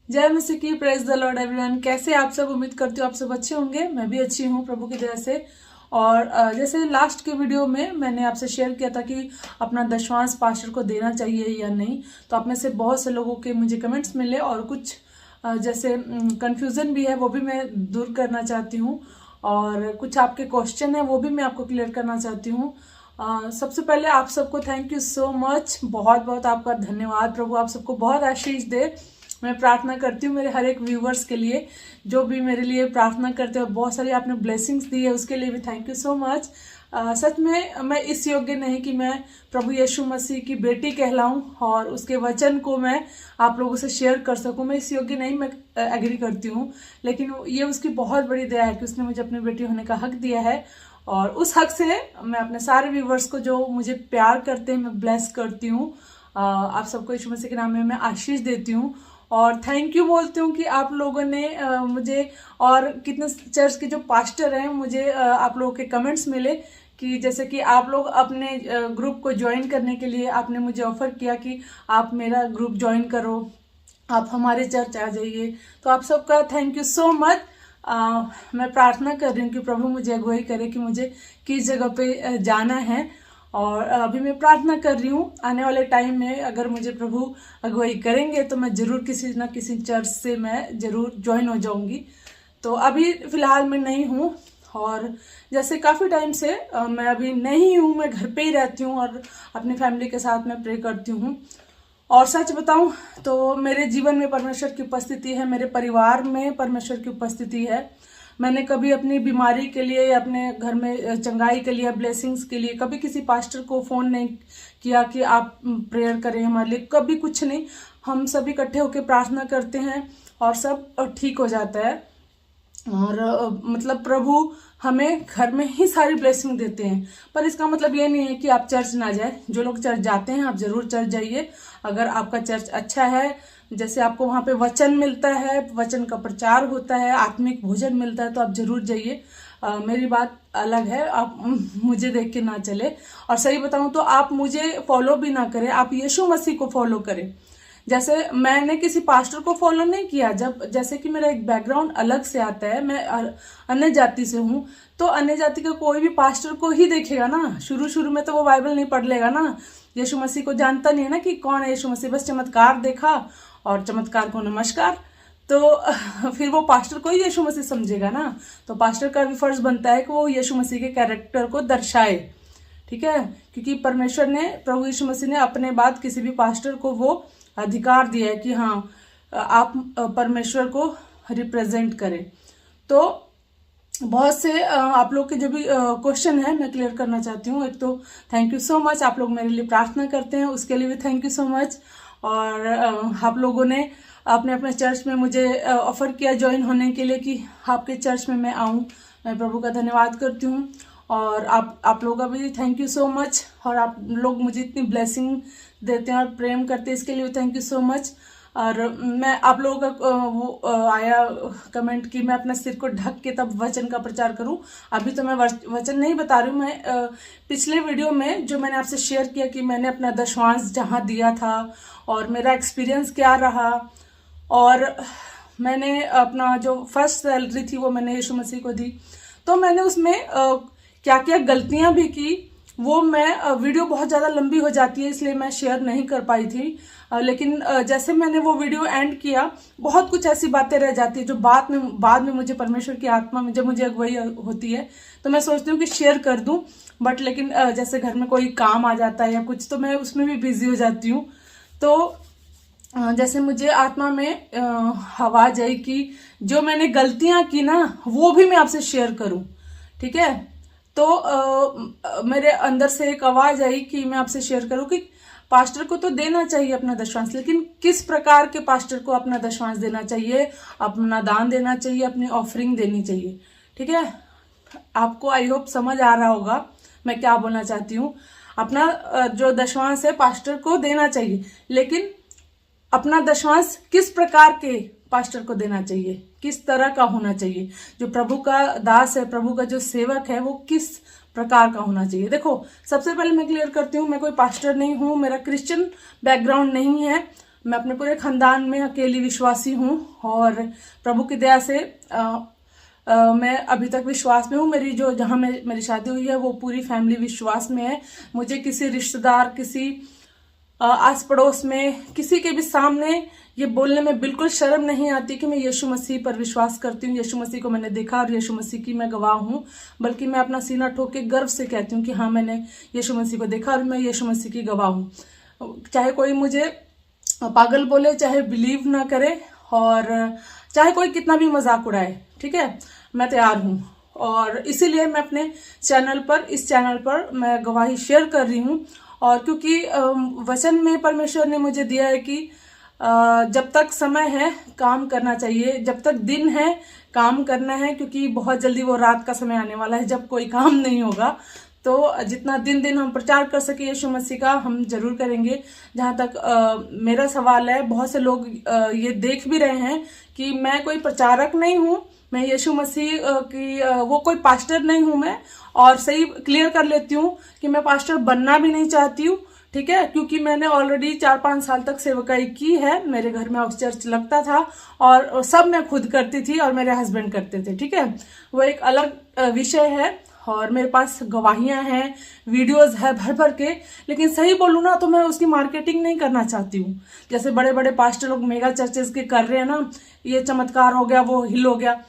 जय मसीह की। Praise the Lord everyone. कैसे आप सब? उम्मीद करती हूँ आप सब अच्छे होंगे। मैं भी अच्छी हूँ प्रभु की दया से। और जैसे लास्ट के वीडियो में मैंने आपसे शेयर किया था कि अपना दशमांश पास्टर को देना चाहिए या नहीं, तो आप में से बहुत से लोगों के मुझे कमेंट्स मिले और कुछ जैसे कंफ्यूजन भी है, वो भी मैं दूर करना चाहती हूँ। और कुछ आपके क्वेश्चन है वो भी मैं आपको क्लियर करना चाहती हूँ। सबसे पहले आप सबको थैंक यू सो मच, बहुत बहुत आपका धन्यवाद। प्रभु आप सबको बहुत आशीष दे। मैं प्रार्थना करती हूँ मेरे हर एक व्यूवर्स के लिए जो भी मेरे लिए प्रार्थना करते हैं, और बहुत सारी आपने ब्लेसिंग्स दी है उसके लिए भी थैंक यू सो मच। सच में मैं इस योग्य नहीं कि मैं प्रभु यीशु मसीह की बेटी कहलाऊं और उसके वचन को मैं आप लोगों से शेयर कर सकूं। मैं इस योग्य नहीं, मैं एग्री करती हूँ, लेकिन ये उसकी बहुत बड़ी दया है कि उसने मुझे अपनी बेटी होने का हक दिया है। और उस हक से मैं अपने सारे व्यूवर्स को जो मुझे प्यार करते हैं मैं ब्लेस करती हूँ। आप सबको यीशु मसीह के नाम में मैं आशीष देती हूँ और थैंक यू बोलती हूँ कि आप लोगों ने मुझे, और कितने चर्च के जो पास्टर हैं मुझे आप लोगों के कमेंट्स मिले कि जैसे कि आप लोग अपने ग्रुप को ज्वाइन करने के लिए आपने मुझे ऑफर किया कि आप मेरा ग्रुप ज्वाइन करो, आप हमारे चर्च आ जाइए। तो आप सबका थैंक यू सो मच। मैं प्रार्थना कर रही हूँ कि प्रभु मुझे अगुवाई करे कि मुझे किस जगह पे जाना है। और अभी मैं प्रार्थना कर रही हूँ आने वाले टाइम में अगर मुझे प्रभु अगुवाई करेंगे तो मैं जरूर किसी ना किसी चर्च से मैं जरूर ज्वाइन हो जाऊंगी। तो अभी फिलहाल मैं नहीं हूँ, और जैसे काफ़ी टाइम से मैं अभी नहीं हूँ, मैं घर पे ही रहती हूँ और अपनी फैमिली के साथ मैं प्रे करती हूँ। और सच बताऊं तो मेरे जीवन में परमेश्वर की उपस्थिति है, मेरे परिवार में परमेश्वर की उपस्थिति है। मैंने कभी अपनी बीमारी के लिए या अपने घर में चंगाई के लिए, ब्लेसिंग्स के लिए कभी किसी पास्टर को फ़ोन नहीं किया कि आप प्रेयर करें हमारे लिए, कभी कुछ नहीं। हम सब इकट्ठे होकर प्रार्थना करते हैं और सब ठीक हो जाता है। और मतलब प्रभु हमें घर में ही सारी ब्लेसिंग देते हैं। पर इसका मतलब ये नहीं है कि आप चर्च ना जाए। जो लोग चर्च जाते हैं आप जरूर चर्च जाइए। अगर आपका चर्च अच्छा है, जैसे आपको वहाँ पे वचन मिलता है, वचन का प्रचार होता है, आत्मिक भोजन मिलता है, तो आप जरूर जाइए। मेरी बात अलग है, आप मुझे देख के ना चले। और सही बताऊं तो आप मुझे फॉलो भी ना करें, आप यीशु मसीह को फॉलो करें। जैसे मैंने किसी पास्टर को फॉलो नहीं किया, जब जैसे कि मेरा एक बैकग्राउंड अलग से आता है, मैं अन्य जाति से हूँ, तो अन्य जाति का कोई भी पास्टर को ही देखेगा ना। शुरू शुरू में तो वो बाइबल नहीं पढ़ लेगा ना, यीशु मसीह को जानता नहीं है ना कि कौन है यीशु मसीह। बस चमत्कार देखा और चमत्कार को नमस्कार, तो फिर वो पास्टर को ही यीशु मसीह समझेगा ना। तो पास्टर का भी फर्ज बनता है कि वो यीशु मसीह के कैरेक्टर को दर्शाए, ठीक है। क्योंकि परमेश्वर ने, प्रभु यीशु मसीह ने अपने बाद किसी भी पास्टर को वो अधिकार दिया है कि हाँ आप परमेश्वर को रिप्रेजेंट करें। तो बहुत से आप लोग के जो भी क्वेश्चन है मैं क्लियर करना चाहती हूँ। एक तो थैंक यू सो मच, आप लोग मेरे लिए प्रार्थना करते हैं उसके लिए भी थैंक यू सो मच। और आप लोगों ने अपने अपने चर्च में मुझे ऑफर किया ज्वाइन होने के लिए कि आपके चर्च में मैं आऊँ। मैं प्रभु का धन्यवाद करती हूँ और आप लोगों का भी थैंक यू सो मच। और आप लोग मुझे इतनी ब्लेसिंग देते हैं और प्रेम करते हैं, इसके लिए थैंक यू सो मच। और मैं आप लोगों का वो आया कमेंट कि मैं अपना सिर को ढक के तब वचन का प्रचार करूं। अभी तो मैं वचन नहीं बता रही हूँ। मैं पिछले वीडियो में जो मैंने आपसे शेयर किया कि मैंने अपना दशमांश जहां दिया था और मेरा एक्सपीरियंस क्या रहा, और मैंने अपना जो फर्स्ट सैलरी थी वो मैंने यीशु मसीह को दी। तो मैंने उसमें क्या क्या गलतियां भी की, वो मैं वीडियो बहुत ज़्यादा लंबी हो जाती है इसलिए मैं शेयर नहीं कर पाई थी। लेकिन जैसे मैंने वो वीडियो एंड किया, बहुत कुछ ऐसी बातें रह जाती है जो बाद में मुझे परमेश्वर की आत्मा में जब मुझे अगुवाई होती है तो मैं सोचती हूँ कि शेयर कर दूं, बट लेकिन जैसे घर में कोई काम आ जाता है या कुछ तो मैं उसमें भी बिजी हो जाती हूँ। तो जैसे मुझे आत्मा में आवाज आई कि जो मैंने गलतियां की ना वो भी मैं आपसे शेयर करूं, ठीक है। तो मेरे अंदर से एक आवाज आई कि मैं आपसे शेयर करूं कि पास्टर को तो देना चाहिए अपना दशमांश, लेकिन किस प्रकार के पास्टर को अपना दशमांश देना चाहिए, अपना दान देना चाहिए, अपनी ऑफरिंग देनी चाहिए, ठीक है। आपको आई होप समझ आ रहा होगा मैं क्या बोलना चाहती हूँ। अपना जो दशमांश है पास्टर को देना चाहिए, लेकिन अपना दशमांश किस प्रकार के पास्टर को देना चाहिए, किस तरह का होना चाहिए। जो प्रभु का दास है, प्रभु का जो सेवक है, वो किस प्रकार का होना चाहिए। देखो सबसे पहले मैं क्लियर करती हूँ, मैं कोई पास्टर नहीं हूँ, मेरा क्रिश्चियन बैकग्राउंड नहीं है, मैं अपने पूरे खानदान में अकेली विश्वासी हूँ और प्रभु की दया से मैं अभी तक विश्वास में हूँ। मेरी जो जहाँ मेरी शादी हुई है वो पूरी फैमिली विश्वास में है। मुझे किसी रिश्तेदार, किसी आस पड़ोस में, किसी के भी सामने ये बोलने में बिल्कुल शर्म नहीं आती कि मैं यीशु मसीह पर विश्वास करती हूँ, यीशु मसीह को मैंने देखा और यीशु मसीह की मैं गवाह हूँ। बल्कि मैं अपना सीना ठोक के गर्व से कहती हूँ कि हाँ, मैंने यीशु मसीह को देखा और मैं यीशु मसीह की गवाह हूँ। चाहे कोई मुझे पागल बोले, चाहे बिलीव ना करे और चाहे कोई कितना भी मजाक उड़ाए, ठीक है, मैं तैयार हूँ। और इसीलिए मैं अपने इस चैनल पर मैं गवाही शेयर कर रही हूँ। और क्योंकि वचन में परमेश्वर ने मुझे दिया है कि जब तक समय है काम करना चाहिए, जब तक दिन है काम करना है, क्योंकि बहुत जल्दी वो रात का समय आने वाला है जब कोई काम नहीं होगा। तो जितना दिन हम प्रचार कर सके यीशु मसीह का, हम जरूर करेंगे। जहाँ तक मेरा सवाल है, बहुत से लोग ये देख भी रहे हैं कि मैं कोई प्रचारक नहीं हूँ, मैं यीशु मसीह की वो कोई पास्टर नहीं हूँ मैं। और सही क्लियर कर लेती हूँ कि मैं पास्टर बनना भी नहीं चाहती हूँ, ठीक है, क्योंकि मैंने ऑलरेडी 4-5 साल तक सेवकाई की है। मेरे घर में हाउस चर्च लगता था और सब मैं खुद करती थी और मेरे हस्बैंड करते थे, ठीक है, वो एक अलग विषय है। और मेरे पास गवाहियां हैं, वीडियोस है भर भर के। लेकिन सही बोलूँ ना तो मैं उसकी मार्केटिंग नहीं करना चाहती हूँ। जैसे बड़े बड़े पास्टर लोग मेगा चर्चेस के कर रहे हैं ना, ये चमत्कार हो गया, वो हिल हो गया।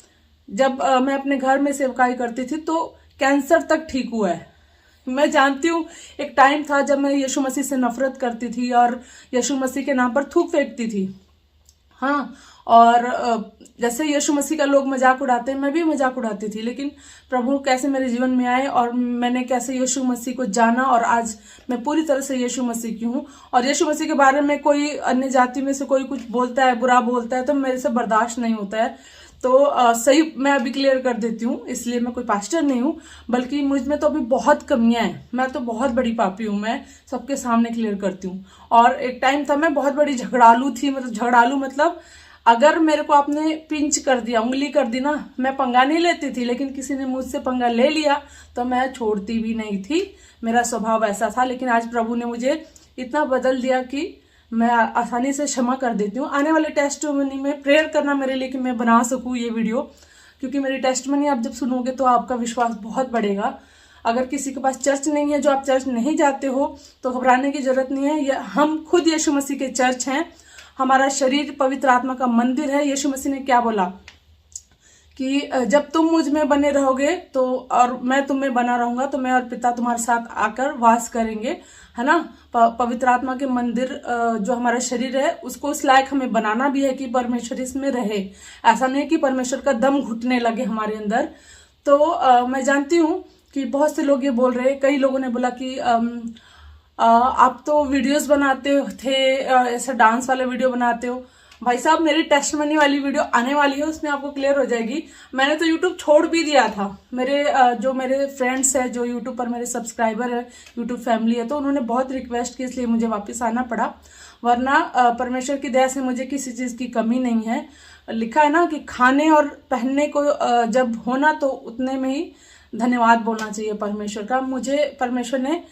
जब मैं अपने घर में सेवकाई करती थी तो कैंसर तक ठीक हुआ है। मैं जानती हूँ एक टाइम था जब मैं यीशु मसीह से नफरत करती थी और यीशु मसीह के नाम पर थूक फेंकती थी, हाँ। और जैसे यीशु मसीह का लोग मजाक उड़ाते हैं, मैं भी मजाक उड़ाती थी। लेकिन प्रभु कैसे मेरे जीवन में आए और मैंने कैसे यीशु मसीह को जाना और आज मैं पूरी तरह से यीशु मसीह की हूँ। और यीशु मसीह के बारे में कोई अन्य जाति में से कोई कुछ बोलता है, बुरा बोलता है, तो मेरे से बर्दाश्त नहीं होता है। तो सही मैं अभी क्लियर कर देती हूँ, इसलिए मैं कोई पास्टर नहीं हूँ, बल्कि मुझ में तो अभी बहुत कमियां हैं। मैं तो बहुत बड़ी पापी हूँ, मैं सबके सामने क्लियर करती हूँ। और एक टाइम था मैं बहुत बड़ी झगड़ालू थी। झगड़ालू मतलब अगर मेरे को आपने पिंच कर दिया, उंगली कर दी ना, मैं पंगा नहीं लेती थी। लेकिन किसी ने मुझसे पंगा ले लिया तो मैं छोड़ती भी नहीं थी, मेरा स्वभाव ऐसा था। लेकिन आज प्रभु ने मुझे इतना बदल दिया कि मैं आसानी से क्षमा कर देती हूँ। आने वाले टेस्टमनी में प्रेयर करना मेरे लिए कि मैं बना सकूँ ये वीडियो, क्योंकि मेरी टेस्टमनी आप जब सुनोगे तो आपका विश्वास बहुत बढ़ेगा। अगर किसी के पास चर्च नहीं है, जो आप चर्च नहीं जाते हो, तो घबराने की जरूरत नहीं है। हम खुद यीशु मसीह के चर्च हैं। हमारा शरीर पवित्र आत्मा का मंदिर है। यीशु मसीह ने क्या बोला कि जब तुम मुझ में बने रहोगे तो और मैं तुम में बना रहूंगा तो मैं और पिता तुम्हारे साथ आकर वास करेंगे, है ना। पवित्र आत्मा के मंदिर जो हमारा शरीर है, उसको उस लायक हमें बनाना भी है कि परमेश्वर इसमें रहे। ऐसा नहीं कि परमेश्वर का दम घुटने लगे हमारे अंदर। तो मैं जानती हूँ कि बहुत से लोग ये बोल रहे हैं। कई लोगों ने बोला कि आप तो वीडियोस बनाते थे, ऐसा डांस वाले वीडियो बनाते हो। भाई साहब, मेरी टेस्टमनी वाली वीडियो आने वाली है, उसमें आपको क्लियर हो जाएगी। मैंने तो यूट्यूब छोड़ भी दिया था। जो मेरे फ्रेंड्स है, जो यूट्यूब पर मेरे सब्सक्राइबर है, यूट्यूब फैमिली है, तो उन्होंने बहुत रिक्वेस्ट की, इसलिए मुझे वापस आना पड़ा। वरना परमेश्वर की दया से मुझे किसी चीज की कमी नहीं है। लिखा है ना कि खाने और पहनने को जब होना तो उतने में ही धन्यवाद बोलना चाहिए परमेश्वर का। मुझे परमेश्वर ने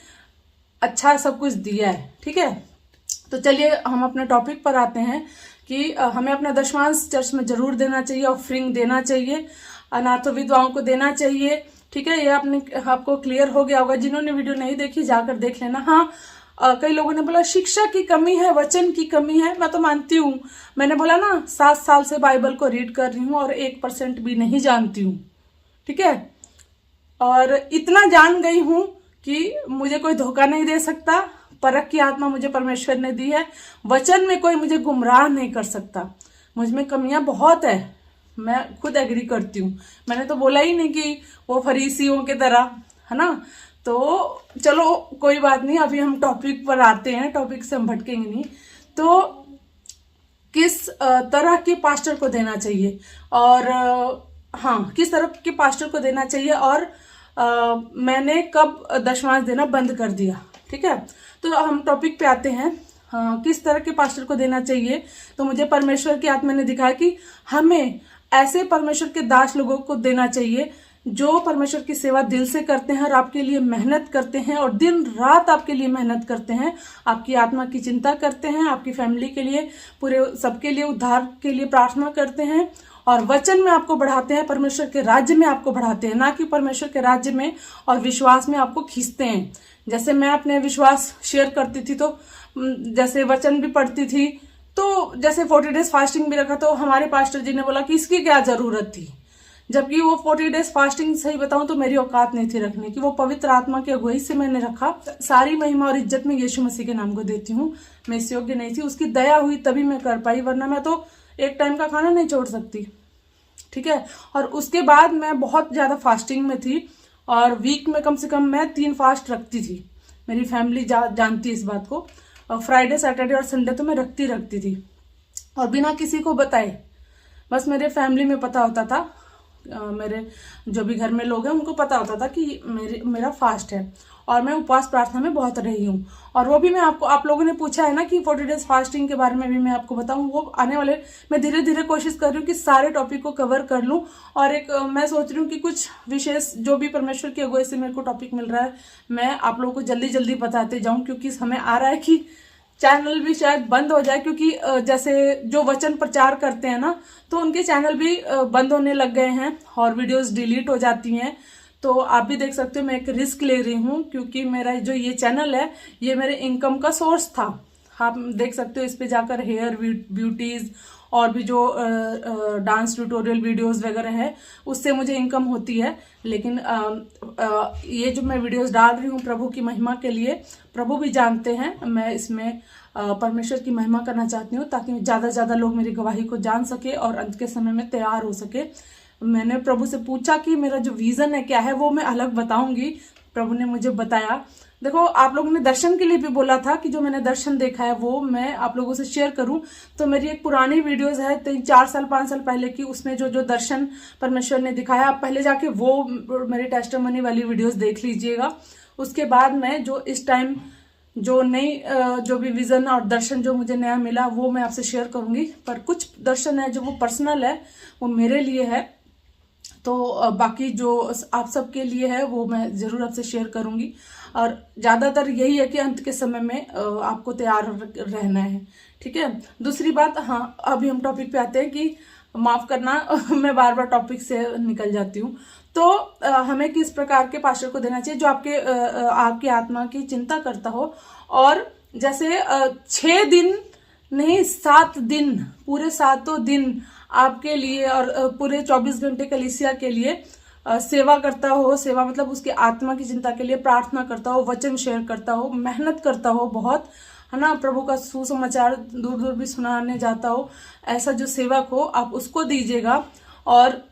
अच्छा सब कुछ दिया है, ठीक है। तो चलिए हम अपने टॉपिक पर आते हैं कि हमें अपना दशमांश चर्च में जरूर देना चाहिए, ऑफरिंग देना चाहिए, अनाथ विधवाओं को देना चाहिए, ठीक है। ये आपको क्लियर हो गया होगा। जिन्होंने वीडियो नहीं देखी जाकर देख लेना। हाँ, कई लोगों ने बोला शिक्षा की कमी है, वचन की कमी है। मैं तो मानती हूँ। मैंने बोला ना 7 साल से बाइबल को रीड कर रही हूँ और 1% भी नहीं जानती हूँ, ठीक है। और इतना जान गई हूँ कि मुझे कोई धोखा नहीं दे सकता। परख की आत्मा मुझे परमेश्वर ने दी है। वचन में कोई मुझे गुमराह नहीं कर सकता। मुझ में कमियां बहुत है, मैं खुद एग्री करती हूँ। मैंने तो बोला ही नहीं कि वो फरीसियों की तरह, है ना। तो चलो कोई बात नहीं, अभी हम टॉपिक पर आते हैं। टॉपिक से हम भटकेंगे नहीं। तो किस तरह के पास्टर को देना चाहिए और हाँ, किस तरह के पास्टर को देना चाहिए और मैंने कब दशमांश देना बंद कर दिया, ठीक है। तो हम टॉपिक पे आते हैं। किस तरह के पास्टर को देना चाहिए। तो मुझे परमेश्वर की आत्मा ने दिखाया कि हमें ऐसे परमेश्वर के दास लोगों को देना चाहिए जो परमेश्वर की सेवा दिल से करते हैं और आपके लिए मेहनत करते हैं और दिन रात आपके लिए मेहनत करते हैं, आपकी आत्मा की चिंता करते हैं, आपकी फैमिली के लिए, पूरे सबके लिए उद्धार के लिए प्रार्थना करते हैं और वचन में आपको बढ़ाते हैं, परमेश्वर के राज्य में आपको बढ़ाते हैं, ना कि परमेश्वर के राज्य में और विश्वास में आपको खींचते हैं। जैसे मैं अपने विश्वास शेयर करती थी, तो जैसे वचन भी पढ़ती थी, तो जैसे 40 डेज फास्टिंग भी रखा, तो हमारे पास्टर जी ने बोला कि इसकी क्या जरूरत थी, जबकि वो 40 डेज फास्टिंग सही बताऊं तो मेरी औकात नहीं थी रखने की, वो पवित्र आत्मा की अगुवाई से मैंने रखा। सारी महिमा और इज्जत मैं यीशु मसीह के नाम को देती हूँ। मैं इस योग्य नहीं थी, उसकी दया हुई तभी मैं कर पाई, वरना मैं तो एक टाइम का खाना नहीं छोड़ सकती, ठीक है। और उसके बाद मैं बहुत ज्यादा फास्टिंग में थी और वीक में कम से कम मैं 3 फास्ट रखती थी। मेरी फैमिली जानती है इस बात को। और फ्राइडे, सैटरडे और संडे तो मैं रखती थी और बिना किसी को बताए, बस मेरे फैमिली में पता होता था, मेरे जो भी घर में लोग हैं उनको पता होता था कि मेरा फास्ट है और मैं उपवास प्रार्थना में बहुत रही हूँ। और वो भी मैं आप लोगों ने पूछा है ना कि 40 डेज फास्टिंग के बारे में भी मैं आपको बताऊं, वो आने वाले, मैं धीरे धीरे कोशिश कर रही हूँ कि सारे टॉपिक को कवर कर लूं। और एक मैं सोच रही हूँ कि कुछ विशेष जो भी परमेश्वर की अगुवाई से मेरे को टॉपिक मिल रहा है, मैं आप लोगों को जल्दी जल्दी बताते जाऊं, क्योंकि समय आ रहा है कि चैनल भी शायद बंद हो जाए, क्योंकि जैसे जो वचन प्रचार करते हैं ना, तो उनके चैनल भी बंद होने लग गए हैं और वीडियोस डिलीट हो जाती हैं। तो आप भी देख सकते हो मैं एक रिस्क ले रही हूँ, क्योंकि मेरा जो ये चैनल है ये मेरे इनकम का सोर्स था। आप देख सकते हो इस पे जाकर हेयर ब्यूटीज और भी जो डांस ट्यूटोरियल वीडियोस वगैरह है उससे मुझे इनकम होती है। लेकिन ये जो मैं वीडियोस डाल रही हूँ प्रभु की महिमा के लिए, प्रभु भी जानते हैं मैं इसमें परमेश्वर की महिमा करना चाहती हूँ, ताकि ज्यादा से ज्यादा लोग मेरी गवाही को जान सके और अंत के समय में तैयार हो सके। मैंने प्रभु से पूछा कि मेरा जो विजन है क्या है, वो मैं अलग बताऊंगी। प्रभु ने मुझे बताया। देखो, आप लोगों ने दर्शन के लिए भी बोला था कि जो मैंने दर्शन देखा है वो मैं आप लोगों से शेयर करूं। तो मेरी एक पुरानी वीडियोस है 4 साल 5 साल पहले की, उसमें जो दर्शन परमेश्वर ने दिखाया, आप पहले जाके वो मेरी टेस्टिमनी वाली वीडियोस देख लीजिएगा। उसके बाद मैं जो इस टाइम जो नई जो भी विजन और दर्शन जो मुझे नया मिला वो मैं आपसे शेयर करूंगी। पर कुछ दर्शन है जो वो पर्सनल है, वो मेरे लिए है, तो बाकी जो आप सबके लिए है वो मैं जरूर आपसे शेयर करूंगी। और ज्यादातर यही है कि अंत के समय में आपको तैयार रहना है, ठीक है। दूसरी बात, हाँ, अभी हम टॉपिक पे आते हैं कि माफ करना मैं बार बार टॉपिक से निकल जाती हूँ। तो हमें किस प्रकार के पास्टर को देना चाहिए जो आपकी आत्मा की चिंता करता हो, और जैसे 6 दिन नहीं 7 दिन, पूरे 7 दिन आपके लिए और पूरे 24 घंटे कलीसिया के लिए सेवा करता हो। सेवा मतलब उसकी आत्मा की चिंता के लिए प्रार्थना करता हो, वचन शेयर करता हो, मेहनत करता हो बहुत, है ना, प्रभु का सुसमाचार दूर दूर भी सुनाने जाता हो। ऐसा जो सेवक हो आप उसको दीजिएगा। और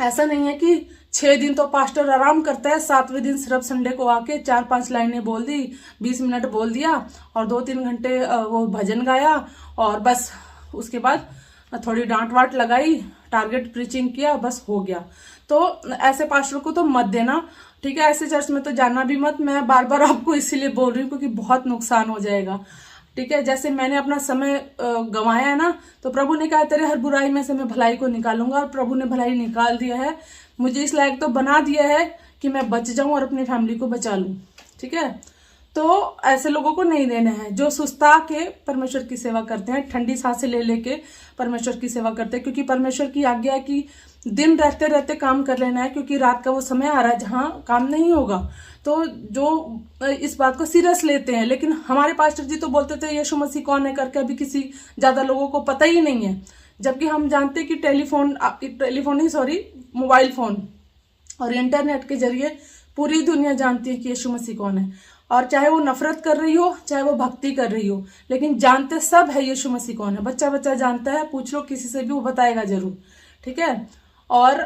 ऐसा नहीं है कि 6 दिन तो पास्टर आराम करता है, 7वें दिन सिर्फ संडे को आके 4-5 लाइनें बोल दी, 20 मिनट बोल दिया और 2-3 घंटे वो भजन गाया और बस उसके बाद थोड़ी डांट वाट लगाई, टारगेट प्रीचिंग किया, बस हो गया। तो ऐसे पास्टर को तो मत देना, ठीक है। ऐसे चर्च में तो जाना भी मत। मैं बार बार आपको इसीलिए बोल रही हूँ क्योंकि बहुत नुकसान हो जाएगा, ठीक है। जैसे मैंने अपना समय गंवाया है ना, तो प्रभु ने कहा तेरे हर बुराई में से मैं भलाई को निकालूंगा, और प्रभु ने भलाई निकाल दिया है। मुझे इस लायक तो बना दिया है कि मैं बच जाऊं और अपनी फैमिली को बचा लूं, ठीक है। तो ऐसे लोगों को नहीं देना है जो सुस्ता के परमेश्वर की सेवा करते हैं, ठंडी सांसें ले लेके परमेश्वर की सेवा करते हैं, क्योंकि परमेश्वर की आज्ञा है कि दिन रहते रहते काम कर लेना है, क्योंकि रात का वो समय आ रहा है जहां काम नहीं होगा। तो जो इस बात को सीरियस लेते हैं, लेकिन हमारे पास्टर जी तो बोलते थे यीशु मसीह कौन है करके अभी किसी ज्यादा लोगों को पता ही नहीं है, जबकि हम जानते कि मोबाइल फोन और इंटरनेट के जरिए पूरी दुनिया जानती है कि यीशु मसीह कौन है। और चाहे वो नफरत कर रही हो, चाहे वो भक्ति कर रही हो, लेकिन जानते सब है यीशु मसीह कौन है। बच्चा बच्चा जानता है, पूछ लो किसी से भी, वो बताएगा जरूर, ठीक है। और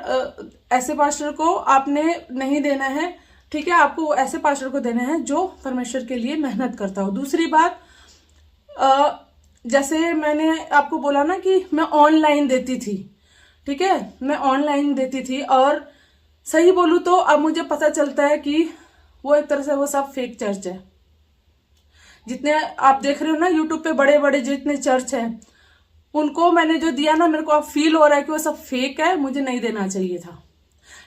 ऐसे पास्टर को आपने नहीं देना है, ठीक है। आपको ऐसे पास्टर को देना है जो परमेश्वर के लिए मेहनत करता हो। दूसरी बात, जैसे मैंने आपको बोला ना कि मैं ऑनलाइन देती थी, ठीक है, मैं ऑनलाइन देती थी, और सही बोलूं तो अब मुझे पता चलता है कि वो एक तरह से वो सब फेक चर्च है। जितने आप देख रहे हो ना यूट्यूब पे बड़े बड़े जितने चर्च हैं, उनको मैंने जो दिया ना, मेरे को अब फील हो रहा है कि वो सब फेक है, मुझे नहीं देना चाहिए था।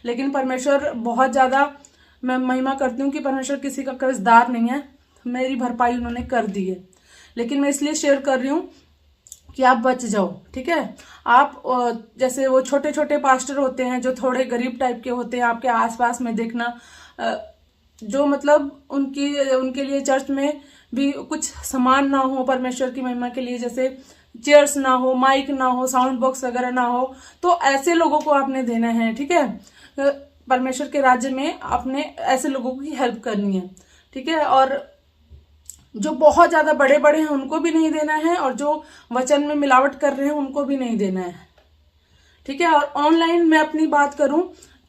लेकिन परमेश्वर बहुत ज़्यादा, मैं महिमा करती हूँ कि परमेश्वर किसी का कर्जदार नहीं है, मेरी भरपाई उन्होंने कर दी है। लेकिन मैं इसलिए शेयर कर रही हूँ कि आप बच जाओ, ठीक है। आप जैसे वो छोटे छोटे पास्टर होते हैं जो थोड़े गरीब टाइप के होते हैं, आपके आसपास में देखना, जो मतलब उनके लिए चर्च में भी कुछ सामान ना हो परमेश्वर की महिमा के लिए, जैसे चेयर्स ना हो, माइक ना हो, साउंड बॉक्स वगैरह ना हो, तो ऐसे लोगों को आपने देना है, ठीक है। परमेश्वर के राज्य में आपने ऐसे लोगों की हेल्प करनी है, ठीक है। और जो बहुत ज्यादा बड़े बड़े हैं उनको भी नहीं देना है, और जो वचन में मिलावट कर रहे हैं उनको भी नहीं देना है, ठीक है। और ऑनलाइन मैं अपनी बात करूं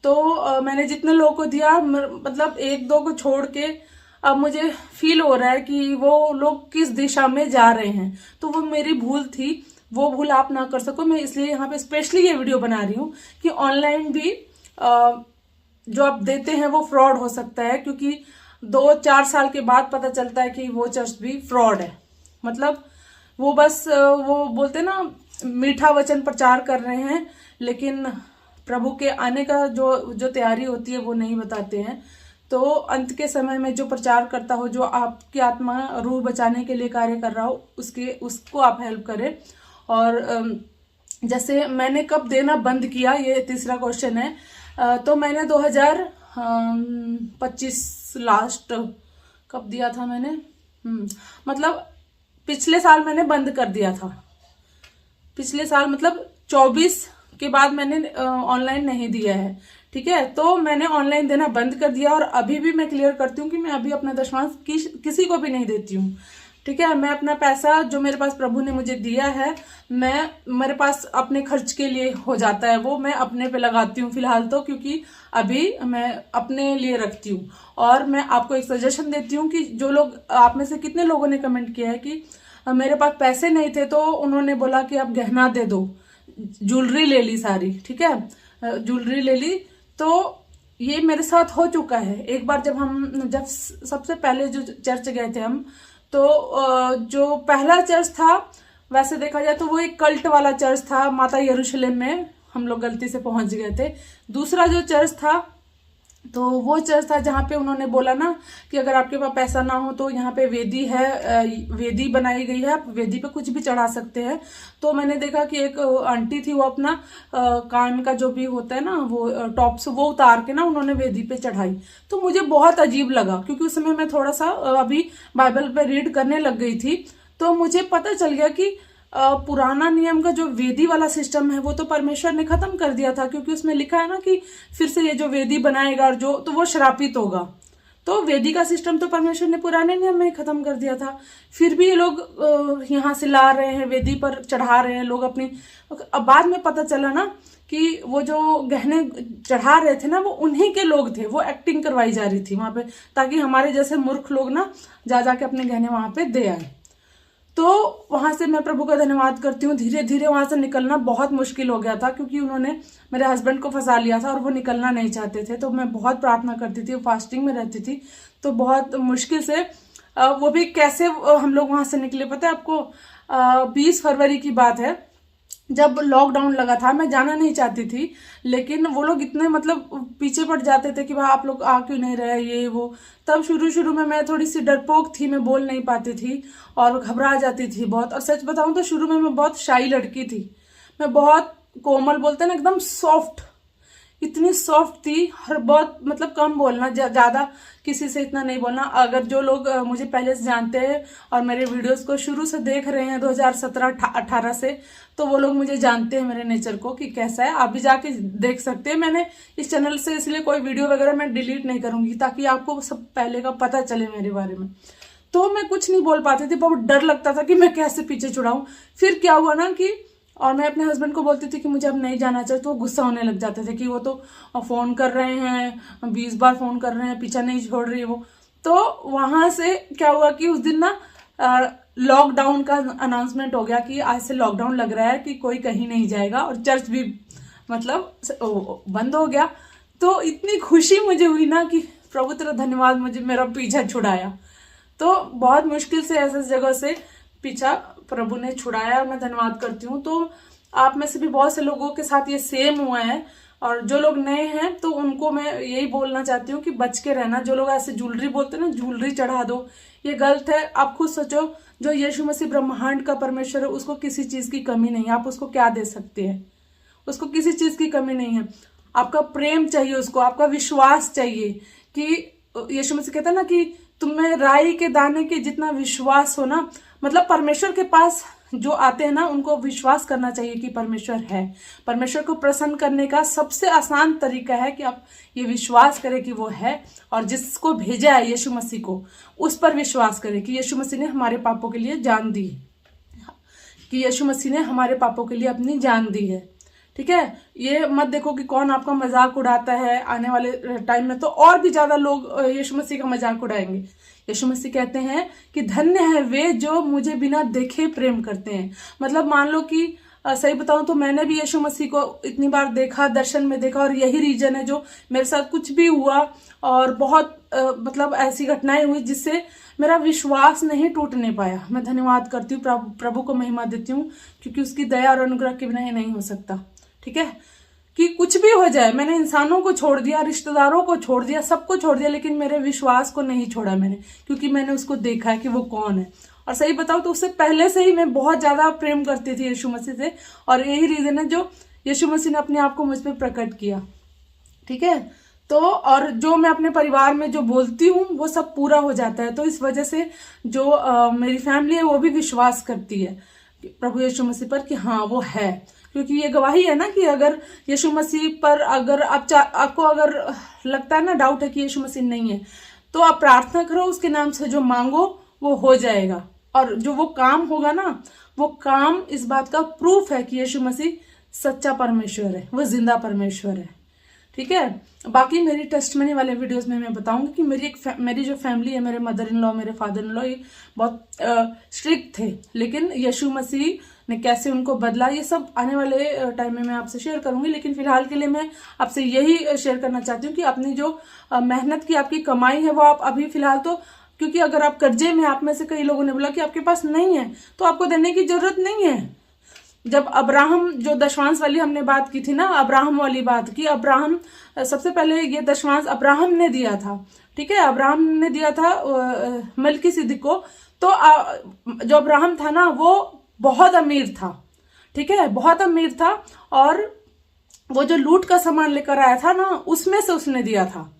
तो मैंने जितने लोगों को दिया, मतलब एक दो को छोड़ के, अब मुझे फील हो रहा है कि वो लोग किस दिशा में जा रहे हैं, तो वो मेरी भूल थी, वो भूल आप ना कर सको। मैं इसलिए यहाँ पे स्पेशली ये वीडियो बना रही हूँ कि ऑनलाइन भी जो आप देते हैं वो फ्रॉड हो सकता है, क्योंकि 2-4 साल के बाद पता चलता है कि वो चर्च भी फ्रॉड है। मतलब वो बस वो बोलते ना मीठा वचन प्रचार कर रहे हैं, लेकिन प्रभु के आने का जो तैयारी होती है वो नहीं बताते हैं। तो अंत के समय में जो प्रचार करता हो, जो आपकी आत्मा रूह बचाने के लिए कार्य कर रहा हो, उसको आप हेल्प करें। और जैसे मैंने कब देना बंद किया, ये तीसरा क्वेश्चन है। तो मैंने 2025 लास्ट कब दिया था मैंने, मतलब पिछले साल मैंने बंद कर दिया था। पिछले साल मतलब 24 के बाद मैंने ऑनलाइन नहीं दिया है, ठीक है। तो मैंने ऑनलाइन देना बंद कर दिया, और अभी भी मैं क्लियर करती हूँ कि मैं अभी अपना दशमांश किसी को भी नहीं देती हूँ, ठीक है। मैं अपना पैसा जो मेरे पास प्रभु ने मुझे दिया है, मेरे पास अपने खर्च के लिए हो जाता है, वो मैं अपने पे लगाती हूँ फिलहाल तो, क्योंकि अभी मैं अपने लिए रखती हूँ। और मैं आपको एक सजेशन देती हूँ कि जो लोग, आप में से कितने लोगों ने कमेंट किया है कि मेरे पास पैसे नहीं थे, तो उन्होंने बोला कि आप गहना दे दो, ज्वेलरी ले ली सारी, ठीक है, ज्वेलरी ले ली। तो ये मेरे साथ हो चुका है एक बार, जब सबसे पहले जो चर्च गए थे हम, तो जो पहला चर्च था, वैसे देखा जाए तो वो एक कल्ट वाला चर्च था, माता यरूशलेम में हम लोग गलती से पहुंच गए थे। दूसरा जो चर्च था, तो वो चर्च था जहाँ पे उन्होंने बोला ना कि अगर आपके पास पैसा ना हो तो यहाँ पे वेदी है, वेदी बनाई गई है, आप वेदी पे कुछ भी चढ़ा सकते हैं। तो मैंने देखा कि एक आंटी थी, वो अपना कान का जो भी होता है ना, वो टॉप्स वो उतार के ना उन्होंने वेदी पे चढ़ाई। तो मुझे बहुत अजीब लगा, क्योंकि उस समय मैं थोड़ा सा अभी बाइबल पे रीड करने लग गई थी। तो मुझे पता चल गया कि पुराना नियम का जो वेदी वाला सिस्टम है वो तो परमेश्वर ने खत्म कर दिया था, क्योंकि उसमें लिखा है ना कि फिर से ये जो वेदी बनाएगा और जो, तो वो श्रापित होगा। तो वेदी का सिस्टम तो परमेश्वर ने पुराने नियम में ही खत्म कर दिया था। फिर भी ये लोग यहाँ से ला रहे हैं, वेदी पर चढ़ा रहे हैं लोग अपनी। अब बाद में पता चला ना कि वो जो गहने चढ़ा रहे थे ना, वो उन्हीं के लोग थे, वो एक्टिंग करवाई जा रही थी वहां पे, ताकि हमारे जैसे मूर्ख लोग ना जा जाके अपने गहने वहां पे दे आए। तो वहां से मैं प्रभु का धन्यवाद करती हूँ। धीरे धीरे वहां से निकलना बहुत मुश्किल हो गया था, क्योंकि उन्होंने मेरे हस्बैंड को फंसा लिया था और वो निकलना नहीं चाहते थे। तो मैं बहुत प्रार्थना करती थी, फास्टिंग में रहती थी, तो बहुत मुश्किल से वो भी कैसे हम लोग वहां से निकले पता है आपको। 20 फरवरी की बात है, जब लॉकडाउन लगा था, मैं जाना नहीं चाहती थी, लेकिन वो लोग इतने मतलब पीछे पड़ जाते थे कि भाई आप लोग आ क्यों नहीं रहे, ये वो। तब शुरू में मैं थोड़ी सी डरपोक थी, मैं बोल नहीं पाती थी और घबरा जाती थी बहुत। और सच बताऊं तो शुरू में मैं बहुत शाई लड़की थी, मैं बहुत कोमल, बोलते हैं ना एकदम सॉफ्ट, इतनी सॉफ्ट थी, हर बहुत मतलब कम बोलना, ज्यादा किसी से इतना नहीं बोलना। अगर जो लोग मुझे पहले से जानते हैं और मेरे वीडियोस को शुरू से देख रहे हैं 2017-18 से, तो वो लोग मुझे जानते हैं मेरे नेचर को कि कैसा है। आप भी जाके देख सकते हैं। मैंने इस चैनल से इसलिए कोई वीडियो वगैरह मैं डिलीट नहीं करूंगी, ताकि आपको सब पहले का पता चले मेरे बारे में। तो मैं कुछ नहीं बोल पाती थी, बहुत डर लगता था कि मैं कैसे पीछे छुड़ाऊं। फिर क्या हुआ ना कि, और मैं अपने हस्बैंड को बोलती थी कि मुझे अब नहीं जाना चाहिए, तो वो गुस्सा होने लग जाते थे कि वो तो फोन कर रहे हैं, 20 बार फोन कर रहे हैं, पीछा नहीं छोड़ रही है वो। तो वहां से क्या हुआ कि उस दिन ना लॉकडाउन का अनाउंसमेंट हो गया कि आज से लॉकडाउन लग रहा है, कि कोई कहीं नहीं जाएगा, और चर्च भी मतलब बंद हो गया। तो इतनी खुशी मुझे हुई ना कि प्रभु तेरा धन्यवाद, मुझे मेरा पीछा छुड़ाया। तो बहुत मुश्किल से ऐसे जगह से पीछा प्रभु ने छुड़ाया, और मैं धन्यवाद करती हूँ। तो आप में से भी बहुत से लोगों के साथ ये सेम हुआ है। और जो लोग नए हैं तो उनको मैं यही बोलना चाहती हूँ कि बच के रहना। जो लोग ऐसे ज्वेलरी बोलते हैं ना, ज्वेलरी चढ़ा दो, ये गलत है। आप खुद सोचो, जो यीशु मसीह ब्रह्मांड का परमेश्वर है, उसको किसी चीज की कमी नहीं है। आप उसको क्या दे सकते हैं? उसको किसी चीज की कमी नहीं है। आपका प्रेम चाहिए उसको, आपका विश्वास चाहिए। कि यीशु मसीह कहता है ना कि तुम्हें राई के दाने के जितना विश्वास हो ना, मतलब परमेश्वर के पास जो आते हैं ना, उनको विश्वास करना चाहिए कि परमेश्वर है। परमेश्वर को प्रसन्न करने का सबसे आसान तरीका है कि आप ये विश्वास करें कि वो है, और जिसको भेजा है यीशु मसीह को, उस पर विश्वास करें कि यीशु मसीह ने हमारे पापों के लिए जान दी, कि यीशु मसीह ने हमारे पापों के लिए अपनी जान दी है। ठीक है, ये मत देखो कि कौन आपका मजाक उड़ाता है। आने वाले टाइम में तो और भी ज्यादा लोग यीशु मसीह का मजाक उड़ाएंगे। यीशु मसीह कहते हैं कि धन्य है वे जो मुझे बिना देखे प्रेम करते हैं। मतलब मान लो कि सही बताऊं तो मैंने भी यीशु मसीह को इतनी बार देखा, दर्शन में देखा, और यही रीजन है जो मेरे साथ कुछ भी हुआ और बहुत मतलब ऐसी घटनाएं हुई जिससे मेरा विश्वास नहीं टूटने पाया। मैं धन्यवाद करती हूँ, प्रभु को महिमा देती हूँ, क्योंकि उसकी दया और अनुग्रह के बिना ये नहीं हो सकता। ठीक है, कि कुछ भी हो जाए, मैंने इंसानों को छोड़ दिया, रिश्तेदारों को छोड़ दिया, सबको छोड़ दिया, लेकिन मेरे विश्वास को नहीं छोड़ा मैंने, क्योंकि मैंने उसको देखा है कि वो कौन है। और सही बताऊं तो उससे पहले से ही मैं बहुत ज्यादा प्रेम करती थी यीशु मसीह से, और यही रीजन है जो यीशु मसीह ने अपने आप को मुझ पर प्रकट किया। ठीक है, तो और जो मैं अपने परिवार में जो बोलती हूँ वो सब पूरा हो जाता है। तो इस वजह से जो मेरी फैमिली है वो भी विश्वास करती है प्रभु यीशु मसीह पर कि हाँ वो है, क्योंकि ये गवाही है ना कि अगर यीशु मसीह पर अगर आपको अगर लगता है ना डाउट है कि यीशु मसीह नहीं है, तो आप प्रार्थना करो, उसके नाम से जो मांगो वो हो जाएगा। और जो वो काम होगा ना, वो काम इस बात का प्रूफ है कि यीशु मसीह सच्चा परमेश्वर है, वो जिंदा परमेश्वर है। ठीक है, बाकी मेरी टेस्टमनी वाले वीडियोस में मैं बताऊंगी कि मेरी जो फैमिली है, मेरे मदर इन लॉ, मेरे फादर इन लॉ, ये बहुत स्ट्रिक्ट थे, लेकिन यीशु मसीह ने कैसे उनको बदला, ये सब आने वाले टाइम में मैं आपसे शेयर करूंगी। लेकिन फिलहाल के लिए मैं आपसे यही शेयर करना चाहती हूँ कि अपनी जो मेहनत की आपकी कमाई है वो आप अभी फिलहाल तो, क्योंकि अगर आप कर्जे में, आप में से कई लोगों ने बोला कि आपके पास नहीं है, तो आपको देने की जरूरत नहीं है। जब अब्राहम, जो दशवांश वाली हमने बात की थी ना, अब्राहम वाली बात की, अब्राहम सबसे पहले ये दशवांश अब्राहम ने दिया था। ठीक है, अब्राहम ने दिया था मलिकिसिदक को। तो जो अब्राहम था ना वो बहुत अमीर था। ठीक है, बहुत अमीर था, और वो जो लूट का सामान लेकर आया था ना, उसमें से उसने दिया था।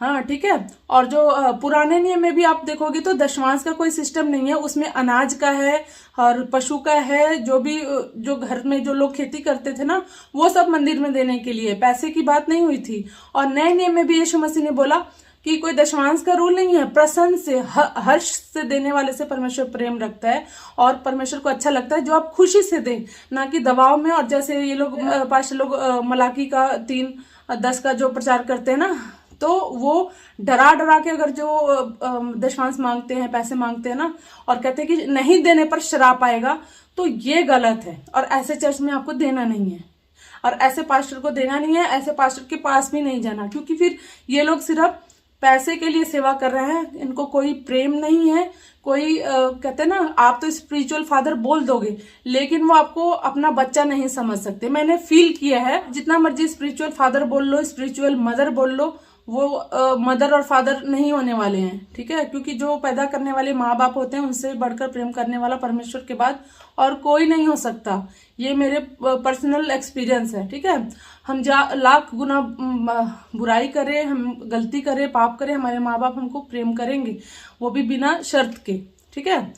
हाँ ठीक है, और जो पुराने नियम में भी आप देखोगे तो दशवांश का कोई सिस्टम नहीं है, उसमें अनाज का है और पशु का है। जो भी जो घर में जो लोग खेती करते थे ना, वो सब मंदिर में देने के लिए, पैसे की बात नहीं हुई थी। और नए नियम में भी यीशु मसीह ने बोला कि कोई दशवांश का रूल नहीं है, प्रसन्न से, हर्ष से देने वाले से परमेश्वर प्रेम रखता है, और परमेश्वर को अच्छा लगता है जो आप खुशी से दें, ना कि दबाव में। और जैसे ये लोग पास्टर लोग मलाकी का 3:10 का जो प्रचार करते हैं ना, तो वो डरा डरा के अगर जो दशवांश मांगते हैं, पैसे मांगते हैं ना, और कहते हैं कि नहीं देने पर श्राप आएगा, तो ये गलत है। और ऐसे चर्च में आपको देना नहीं है, और ऐसे पास्टर को देना नहीं है, ऐसे पास्टर के पास भी नहीं जाना, क्योंकि फिर ये लोग सिर्फ पैसे के लिए सेवा कर रहे हैं, इनको कोई प्रेम नहीं है। कोई कहते हैं ना, आप तो स्पिरिचुअल फादर बोल दोगे, लेकिन वो आपको अपना बच्चा नहीं समझ सकते। मैंने फील किया है, जितना मर्जी स्पिरिचुअल फादर बोल लो, स्पिरिचुअल मदर बोल लो, वो मदर और फादर नहीं होने वाले हैं। ठीक है, क्योंकि जो पैदा करने वाले माँ बाप होते हैं, उनसे बढ़कर प्रेम करने वाला परमेश्वर के बाद और कोई नहीं हो सकता। ये मेरे पर्सनल एक्सपीरियंस है। ठीक है, हम लाख गुना बुराई करें, हम गलती करें, पाप करें, हमारे माँ बाप हमको प्रेम करेंगे, वो भी बिना शर्त के। ठीक है,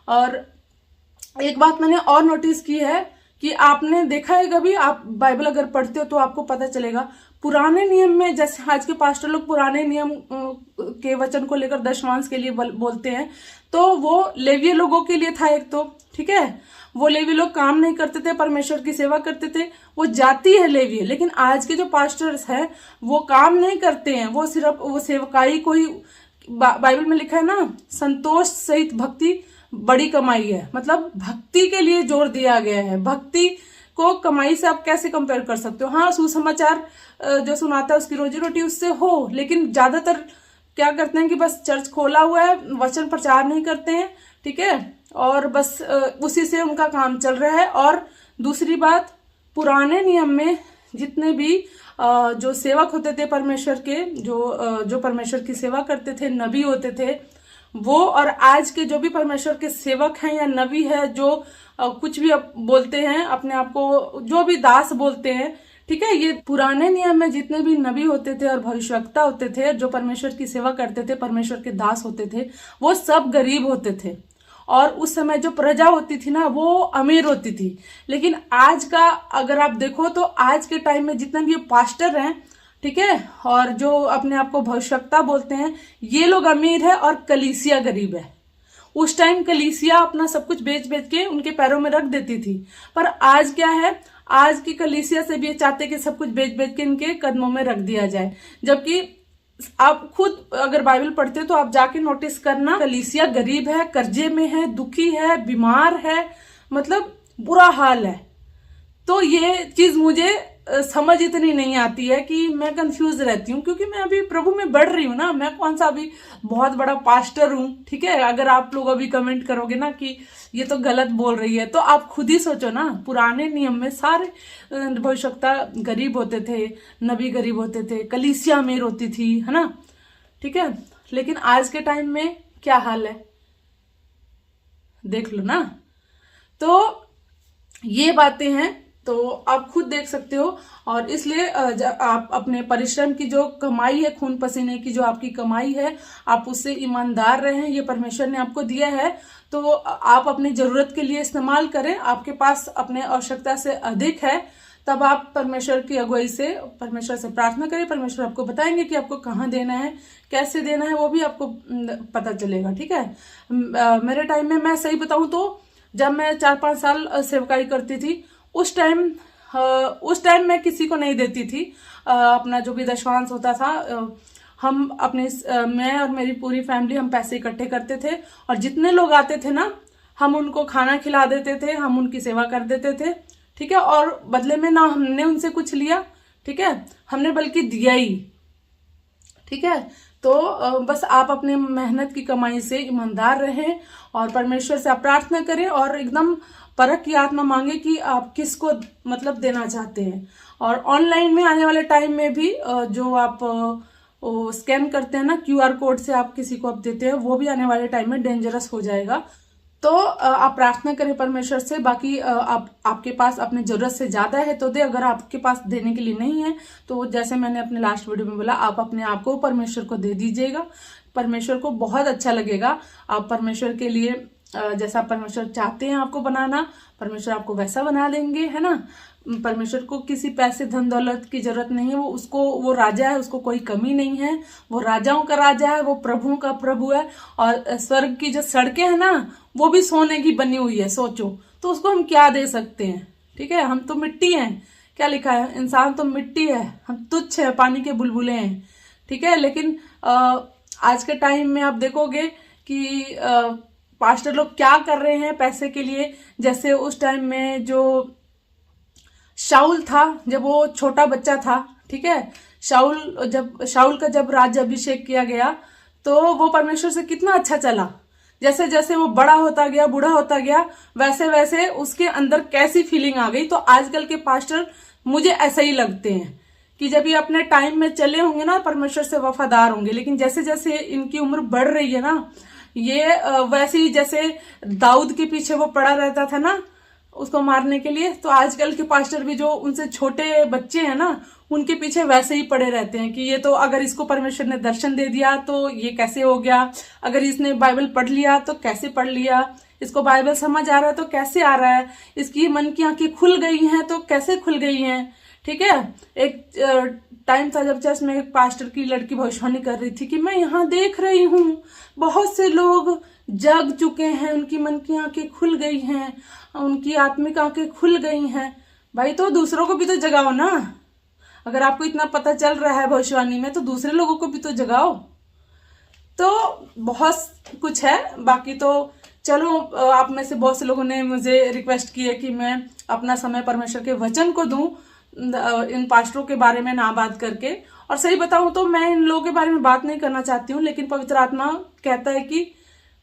और एक बात मैंने और नोटिस की है कि आपने देखा है कभी, आप बाइबल अगर पढ़ते हो तो आपको पता चलेगा, पुराने नियम में जैसे आज के पास्टर लोग पुराने नियम के वचन को लेकर दशवांश के लिए बोलते हैं, तो वो लेवीय लोगों के लिए था एक तो। ठीक है, वो लेवी लोग काम नहीं करते थे, परमेश्वर की सेवा करते थे, वो जाति है लेवी। लेकिन आज के जो पास्टर्स हैं वो काम नहीं करते हैं, वो सिर्फ वो सेवकाई को ही, बाइबल में लिखा है ना, संतोष सहित भक्ति बड़ी कमाई है। मतलब भक्ति के लिए जोर दिया गया है। भक्ति को कमाई से आप कैसे कंपेयर कर सकते हो? हाँ, सुसमाचार जो सुनाता है उसकी रोजी रोटी उससे हो, लेकिन ज्यादातर क्या करते हैं कि बस चर्च खोला हुआ है, वचन प्रचार नहीं करते हैं। ठीक है, और बस उसी से उनका काम चल रहा है, और दूसरी बात, पुराने नियम में जितने भी जो सेवक होते थे परमेश्वर के, जो परमेश्वर की सेवा करते थे, नबी होते थे वो, और आज के जो भी परमेश्वर के सेवक हैं या नबी है, जो कुछ भी बोलते हैं अपने आप को, जो भी दास बोलते हैं, ठीक है, ये पुराने नियम में जितने भी नबी होते थे और भविष्यवक्ता होते थे, जो परमेश्वर की सेवा करते थे, परमेश्वर के दास होते थे, वो सब गरीब होते थे। और उस समय जो प्रजा होती थी ना, वो अमीर होती थी। लेकिन आज का अगर आप देखो तो आज के टाइम में जितने भी पास्टर हैं, ठीक है, और जो अपने आप को भविष्यवक्ता बोलते हैं, ये लोग अमीर है और कलीसिया गरीब है। उस टाइम कलीसिया अपना सब कुछ बेच बेच के उनके पैरों में रख देती थी, पर आज क्या है, आज की कलीसिया से भी ये चाहते कि सब कुछ बेच बेच के इनके कदमों में रख दिया जाए। जबकि आप खुद अगर बाइबल पढ़ते हो तो आप जाके नोटिस करना, कलीसिया गरीब है, कर्जे में है, दुखी है, बीमार है, मतलब बुरा हाल है। तो ये चीज मुझे समझ इतनी नहीं आती है कि मैं कंफ्यूज रहती हूँ, क्योंकि मैं अभी प्रभु में बढ़ रही हूँ ना, मैं कौन सा अभी बहुत बड़ा पास्टर हूँ, ठीक है। अगर आप लोग अभी कमेंट करोगे ना कि ये तो गलत बोल रही है, तो आप खुद ही सोचो ना, पुराने नियम में सारे भविष्यवक्ता गरीब होते थे, नबी गरीब होते थे, कलीसिया अमीर होती थी, है ना, ठीक है। लेकिन आज के टाइम में क्या हाल है, देख लो ना। तो ये बातें हैं, तो आप खुद देख सकते हो। और इसलिए आप अपने परिश्रम की जो कमाई है, खून पसीने की जो आपकी कमाई है, आप उससे ईमानदार रहें। ये परमेश्वर ने आपको दिया है, तो आप अपनी जरूरत के लिए इस्तेमाल करें। आपके पास अपने आवश्यकता से अधिक है, तब आप परमेश्वर की अगुवाई से, परमेश्वर से प्रार्थना करें। परमेश्वर आपको बताएंगे कि आपको कहाँ देना है, कैसे देना है, वो भी आपको पता चलेगा, ठीक है। मेरे टाइम में, मैं सही बताऊं तो, जब मैं 4-5 साल सेवकाई करती थी, उस टाइम मैं किसी को नहीं देती थी अपना जो भी दशवांश होता था। हम अपने मैं और मेरी पूरी फैमिली, हम पैसे इकट्ठे करते थे, और जितने लोग आते थे ना, हम उनको खाना खिला देते थे, हम उनकी सेवा कर देते थे, ठीक है। और बदले में ना हमने उनसे कुछ लिया, ठीक है, हमने बल्कि दिया ही, ठीक है। तो बस आप अपने मेहनत की कमाई से ईमानदार रहें, और परमेश्वर से आप प्रार्थना करें, और एकदम परख की आत्मा मांगे कि आप किसको मतलब देना चाहते हैं। और ऑनलाइन में आने वाले टाइम में भी जो आप स्कैन करते हैं ना, QR कोड से आप किसी को आप देते हैं, वो भी आने वाले टाइम में डेंजरस हो जाएगा। तो आप प्रार्थना करें परमेश्वर से। बाकी आपके पास अपने जरूरत से ज्यादा है तो दे, अगर आपके पास देने के लिए नहीं है तो जैसे मैंने अपने लास्ट वीडियो में बोला, आप अपने आप को परमेश्वर को दे दीजिएगा। परमेश्वर को बहुत अच्छा लगेगा। आप परमेश्वर के लिए जैसा परमेश्वर चाहते हैं आपको बनाना, परमेश्वर आपको वैसा बना देंगे, है ना। परमेश्वर को किसी पैसे धन दौलत की जरूरत नहीं है। वो राजा है, उसको कोई कमी नहीं है। वो राजाओं का राजा है, वो प्रभुओं का प्रभु है। और स्वर्ग की जो सड़कें हैं ना, वो भी सोने की बनी हुई है, सोचो। तो उसको हम क्या दे सकते हैं, ठीक है। हम तो मिट्टी हैं, क्या लिखा है, इंसान तो मिट्टी है, हम तुच्छ है, पानी के बुलबुले हैं, ठीक है। लेकिन आज के टाइम में आप देखोगे कि पास्टर लोग क्या कर रहे हैं पैसे के लिए। जैसे उस टाइम में जो शाऊल था, जब वो छोटा बच्चा था, ठीक है, शाऊल का जब राज्याभिषेक किया गया, तो वो परमेश्वर से कितना अच्छा चला। जैसे जैसे वो बड़ा होता गया, बूढ़ा होता गया, वैसे वैसे उसके अंदर कैसी फीलिंग आ गई। तो आजकल के पास्टर मुझे ऐसे ही लगते हैं कि जब ये अपने टाइम में चले होंगे ना, परमेश्वर से वफादार होंगे। लेकिन जैसे जैसे इनकी उम्र बढ़ रही है ना, ये वैसे ही जैसे दाऊद के पीछे वो पड़ा रहता था ना उसको मारने के लिए, तो आजकल के पास्टर भी जो उनसे छोटे बच्चे हैं ना, उनके पीछे वैसे ही पड़े रहते हैं कि ये तो, अगर इसको परमेश्वर ने दर्शन दे दिया तो ये कैसे हो गया, अगर इसने बाइबल पढ़ लिया तो कैसे पढ़ लिया, इसको बाइबल समझ आ रहा है तो कैसे आ रहा है, इसकी मन की आंखें खुल गई हैं तो कैसे खुल गई हैं, ठीक है। एक टाइम था जब चर्च में एक पास्टर की लड़की भविष्यवाणी कर रही थी कि मैं यहाँ देख रही हूँ बहुत से लोग जग चुके हैं, उनकी मन की आंखें खुल गई हैं, उनकी आत्मिक आंखें खुल गई हैं। भाई तो दूसरों को भी तो जगाओ ना। अगर आपको इतना पता चल रहा है भविष्यवाणी में, तो दूसरे लोगों को भी तो जगाओ। तो बहुत कुछ है। बाकी तो चलो, आप में से बहुत से लोगों ने मुझे रिक्वेस्ट की है कि मैं अपना समय परमेश्वर के वचन को दूं, इन पास्टरों के बारे में ना बात करके। और सही बताऊं तो मैं इन लोगों के बारे में बात नहीं करना चाहती हूँ, लेकिन पवित्र आत्मा कहता है कि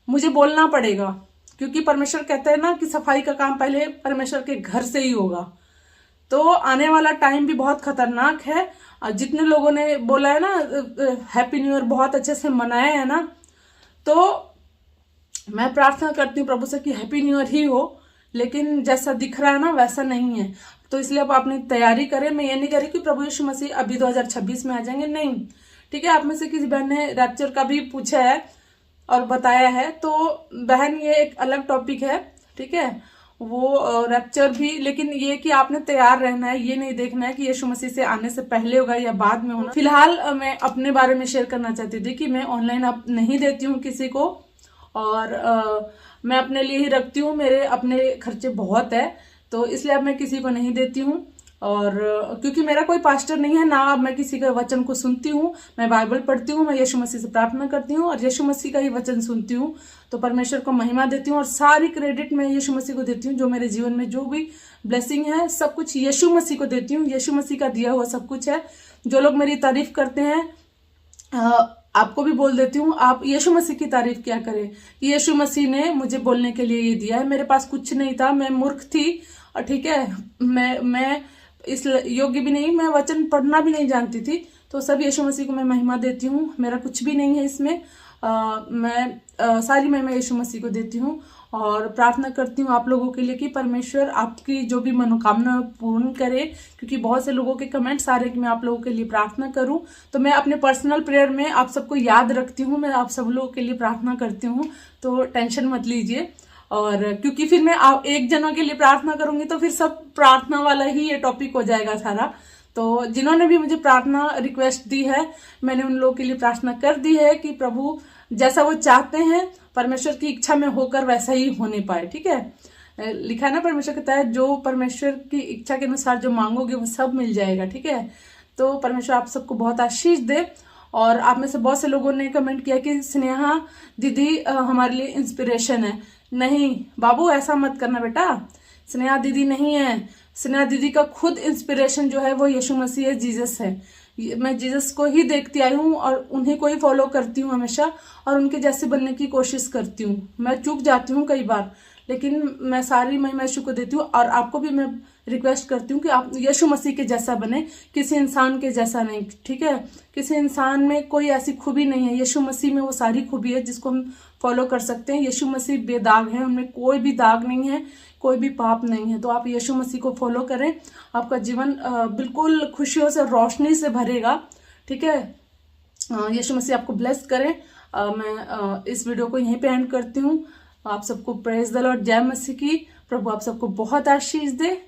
मुझे बोलना पड़ेगा, क्योंकि परमेश्वर कहते हैं ना कि सफाई का काम पहले परमेश्वर के घर से ही होगा। तो आने वाला टाइम भी बहुत खतरनाक है। जितने लोगों ने बोला है ना हैप्पी न्यू ईयर बहुत अच्छे से मनाया है ना, तो मैं प्रार्थना करती हूँ प्रभु से कि हैप्पी न्यू ईयर ही हो, लेकिन जैसा दिख रहा है ना वैसा नहीं है। तो इसलिए आप अपनी तैयारी करें। मैं ये नहीं कह रही कि प्रभु यीशु मसीह अभी 2026 में आ जाएंगे, नहीं, ठीक है। आप में से किसी बहन ने रैप्चर का भी पूछा है और बताया है, तो बहन ये एक अलग टॉपिक है, ठीक है, वो रैप्चर भी। लेकिन ये कि आपने तैयार रहना है, ये नहीं देखना है कि यीशु मसीह से आने से पहले होगा या बाद में होना। फिलहाल मैं अपने बारे में शेयर करना चाहती थी कि मैं ऑनलाइन अब नहीं देती हूँ किसी को, और मैं अपने लिए ही रखती हूँ। मेरे अपने खर्चे बहुत है, तो इसलिए अब मैं किसी को नहीं देती हूँ। और क्योंकि मेरा कोई पास्टर नहीं है ना, अब मैं किसी के वचन को सुनती हूँ। मैं बाइबल पढ़ती हूँ, मैं यीशु मसीह से प्रार्थना करती हूँ और यीशु मसीह का ही वचन सुनती हूँ। तो परमेश्वर को महिमा देती हूँ और सारी क्रेडिट मैं यीशु मसीह को देती हूँ। जो मेरे जीवन में जो भी ब्लेसिंग है सब कुछ यीशु मसीह को देती हूँ। यीशु मसीह का दिया हुआ सब कुछ है। जो लोग मेरी तारीफ करते हैं, आपको भी बोल देती हूँ, आप यीशु मसीह की तारीफ क्या करें। यीशु मसीह ने मुझे बोलने के लिए ये दिया है। मेरे पास कुछ नहीं था, मैं मूर्ख थी, और ठीक है, मैं इस योग्य भी नहीं, मैं वचन पढ़ना भी नहीं जानती थी। तो सब यीशु मसीह को मैं महिमा देती हूँ। मेरा कुछ भी नहीं है इसमें। मैं सारी महिमा यीशु मसीह को देती हूँ और प्रार्थना करती हूँ आप लोगों के लिए कि परमेश्वर आपकी जो भी मनोकामना पूर्ण करे। क्योंकि बहुत से लोगों के कमेंट्स आ रहे हैं कि मैं आप लोगों के लिए प्रार्थना करूं, तो मैं अपने पर्सनल प्रेयर में आप सबको याद रखती हूँ। मैं आप सब लोगों के लिए प्रार्थना करती हूँ, तो टेंशन मत लीजिए। और क्योंकि फिर मैं एक जनों के लिए प्रार्थना करूंगी तो फिर सब प्रार्थना वाला ही ये टॉपिक हो जाएगा सारा। तो जिन्होंने भी मुझे प्रार्थना रिक्वेस्ट दी है, मैंने उन लोगों के लिए प्रार्थना कर दी है कि प्रभु जैसा वो चाहते हैं परमेश्वर की इच्छा में होकर वैसा ही होने पाए, ठीक है। लिखा है ना परमेश्वर कहता है जो परमेश्वर की इच्छा के अनुसार जो मांगोगे वो सब मिल जाएगा, ठीक है। तो परमेश्वर आप सबको बहुत आशीष दे। और आप में से बहुत से लोगों ने कमेंट किया कि स्नेहा दीदी हमारे लिए इंस्पिरेशन है। नहीं बाबू, ऐसा मत करना बेटा, स्नेहा दीदी नहीं है। स्नेहा दीदी का खुद इंस्पिरेशन जो है वो यीशु मसीह है, जीसस है। मैं जीसस को ही देखती आई हूँ और उन्हीं को ही फॉलो करती हूँ हमेशा, और उनके जैसे बनने की कोशिश करती हूँ। मैं चूक जाती हूँ कई बार, लेकिन मैं सारी महिमा यीशु को देती हूँ। और आपको भी मैं रिक्वेस्ट करती हूँ कि आप यीशु मसीह के जैसा बने, किसी इंसान के जैसा नहीं, ठीक है। किसी इंसान में कोई ऐसी खूबी नहीं है, यीशु मसीह में वो सारी खूबी है जिसको हम फॉलो कर सकते हैं। यीशु मसीह बेदाग है, उनमें कोई भी दाग नहीं है, कोई भी पाप नहीं है। तो आप यीशु मसीह को फॉलो करें, आपका जीवन बिल्कुल खुशियों से, रोशनी से भरेगा, ठीक है। यीशु मसीह आपको ब्लेस करें। मैं इस वीडियो को यहीं पे एंड करती हूँ। आप सबको प्रेज द लॉर्ड, जय मसीह की। प्रभु आप सबको बहुत आशीष दे।